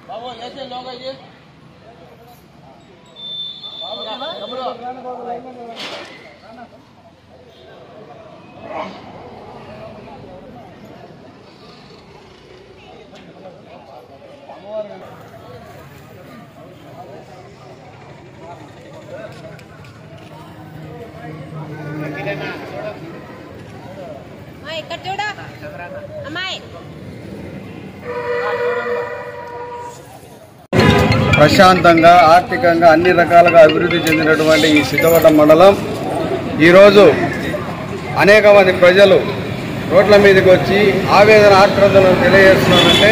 बाबू ऐसे लोग ये ఇక్కడ చూడ అమ్మాయి ప్రశాంతంగా ఆర్థికంగా అన్ని రకాలుగా అభివృద్ధి చెందినటువంటి ఈ సిద్ధవటం మండలం ఈరోజు అనేక మంది ప్రజలు రోడ్ల మీదకి వచ్చి ఆవేదన ఆక్రందనలు తెలియజేస్తున్నారంటే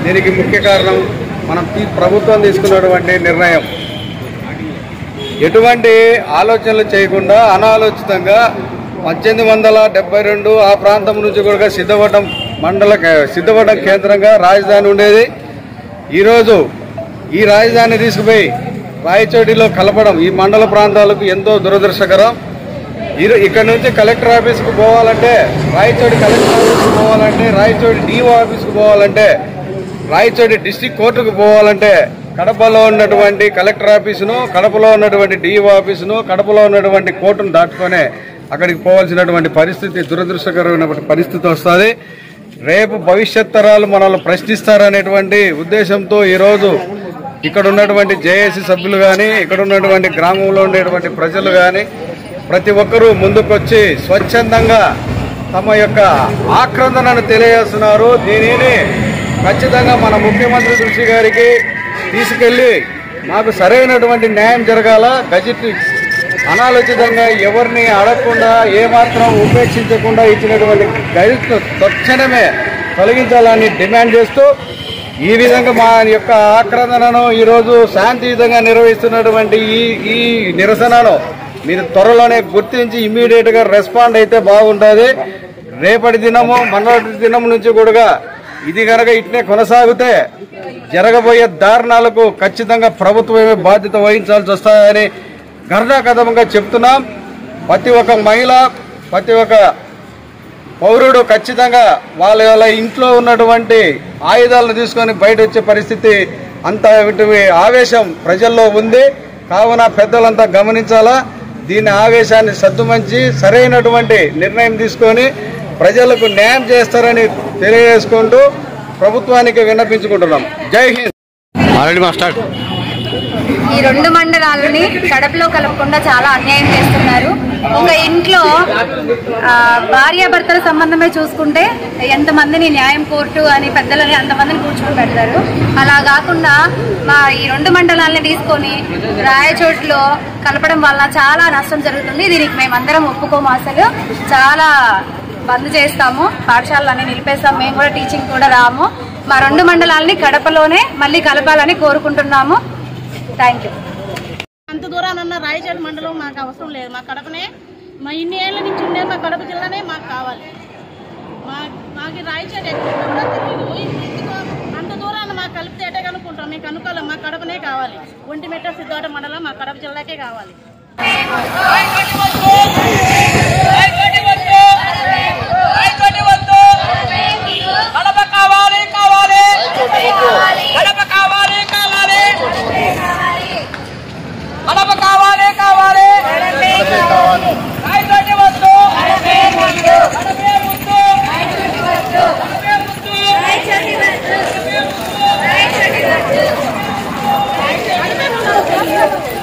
దీనికి ముఖ్య కారణం మనం ప్రభుత్వం తీసుకున్నటువంటి నిర్ణయం. ఎటువంటి ఆలోచనలు చేయకుండా అనాలోచితంగా 1872 ఆ ప్రాంతం నుంచి కూడా సిద్ధవటం కేంద్రంగా రాజధాని ఉండేది. ఈరోజు ఈ రాజధాని తీసుకుపోయి రాయచోటిలో కలపడం ఈ మండల ప్రాంతాలకు ఎంతో దురదృష్టకరం. ఇక్కడ నుంచి కలెక్టర్ ఆఫీస్కు పోవాలంటే రాయచోటి కలెక్టర్ ఆఫీస్కు పోవాలంటే రాయచోటి డిఓ ఆఫీస్కు పోవాలంటే రాయచోటి డిస్ట్రిక్ట్ కోర్టుకు పోవాలంటే కడపలో ఉన్నటువంటి కలెక్టర్ ఆఫీసును కడపలో ఉన్నటువంటి డిఓ ఆఫీసును కడపలో ఉన్నటువంటి కోర్టును దాటుకొనే అక్కడికి పోవాల్సినటువంటి పరిస్థితి దురదృష్టకరమైన పరిస్థితి వస్తుంది. రేపు భవిష్యత్ తరాలు మనల్ని ప్రశ్నిస్తారనేటువంటి ఉద్దేశంతో ఈరోజు ఇక్కడ ఉన్నటువంటి జేఏసీ సభ్యులు కానీ ఇక్కడ ఉన్నటువంటి గ్రామంలో ఉండేటువంటి ప్రజలు కానీ ప్రతి ఒక్కరూ ముందుకొచ్చి స్వచ్ఛందంగా తమ యొక్క ఆక్రందనను తెలియజేస్తున్నారు. దీనిని ఖచ్చితంగా మన ముఖ్యమంత్రి దృష్టి గారికి తీసుకెళ్లి మాకు సరైనటువంటి న్యాయం జరగాల. గజెట్ అనాలోచితంగా ఎవరిని అడగకుండా ఏమాత్రం ఉపేక్షించకుండా ఇచ్చినటువంటి గజెట్ తక్షణమే తొలగించాలని డిమాండ్ చేస్తూ ఈ విధంగా మా యొక్క ఆక్రందనను ఈరోజు శాంతియుతంగా నిర్వహిస్తున్నటువంటి ఈ నిరసనను మీరు త్వరలోనే గుర్తించి ఇమ్మీడియట్ గా రెస్పాండ్ అయితే బాగుంటుంది. రేపటి దినము మొన్నటి దినం నుంచి కూడా ఇది కనుక ఇట్నే కొనసాగితే జరగబోయే దారుణాలకు ఖచ్చితంగా ప్రభుత్వమే బాధ్యత వహించాల్సి వస్తాయని గర్భకథంగా చెప్తున్నాం. ప్రతి ఒక్క మహిళ ప్రతి ఒక్క పౌరుడు ఖచ్చితంగా వాళ్ళ ఇంట్లో ఉన్నటువంటి ఆయుధాలను తీసుకొని బయట వచ్చే పరిస్థితి అంత ఆవేశం ప్రజల్లో ఉంది. కావున పెద్దలంతా గమనించాలా. దీని ఆవేశాన్ని సద్దుమంచి సరైనటువంటి నిర్ణయం తీసుకొని ప్రజలకు న్యాయం చేస్తారని తెలియజేసుకుంటూ ప్రభుత్వానికి విన్నపించుకుంటున్నాం. జై హింద్. ఈ రెండు మండలాలని కడపలో కలపకుండా చాలా అన్యాయం చేస్తున్నారు. ఒక ఇంట్లో భార్యాభర్తల సంబంధమే చూసుకుంటే ఎంతమందిని న్యాయం కోర్టు అని పెద్దలని అంతమందిని కూర్చుని పెడతారు. అలా కాకుండా ఈ రెండు మండలాలని తీసుకొని రాయచోటిలో కలపడం వల్ల చాలా నష్టం జరుగుతుంది. దీనికి మేమందరం ఒప్పుకోము. అసలు చాలా బంద్ చేస్తాము, పాఠశాలన్నీ నిలిపేస్తాము, మేము కూడా టీచింగ్ కూడా రాము. మా రెండు మండలాలని కడపలోనే మళ్ళీ కలపాలని కోరుకుంటున్నాము. Thank you. అంత దూరానున్న రాయచోటి మండలం మాకు అవసరం లేదు. మా కడపనే మా ఇన్ని ఏళ్ళ నుంచి ఉండేది మా కడప జిల్లానే మాకు కావాలి. మాకు రాయచోటి ఎక్కడ తెలియదు. అంత దూరాన్ని మాకు కలిపితే ఎటే కనుక్కుంటాం. మేము కనుక్కోలేం. మా కడపనే కావాలి. ఒంటిమిట్ట సిద్ధవటం మండలం మా కడప జిల్లాకే కావాలి. Thank you.